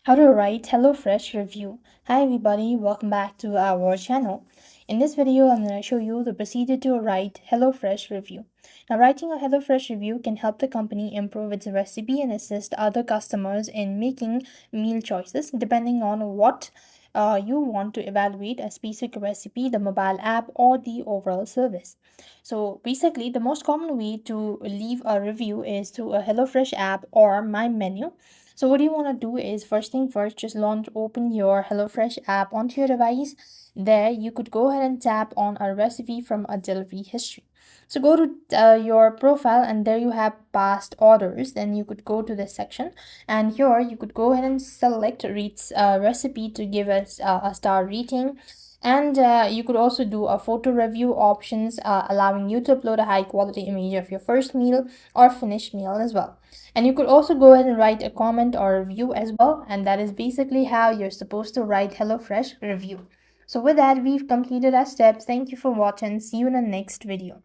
How to write HelloFresh review. Hi everybody, welcome back to our channel. In this video, I'm going to show you the procedure to write HelloFresh review. Now, writing a HelloFresh review can help the company improve its recipe and assist other customers in making meal choices depending on what you want to evaluate a specific recipe, the mobile app, or the overall service. So basically, the most common way to leave a review is through a HelloFresh app or My Menu. So what you want to do is first thing first, just open your HelloFresh app onto your device. There you could go ahead and tap on a recipe from a delivery history. So go to your profile and there you have past orders. Then you could go to this section and here you could go ahead and select recipe to give us a star rating. And you could also do a photo review options, allowing you to upload a high quality image of your first meal or finished meal as well. And you could also go ahead and write a comment or review as well. And that is basically how you're supposed to write HelloFresh review. So with that, we've completed our steps. Thank you for watching. See you in the next video.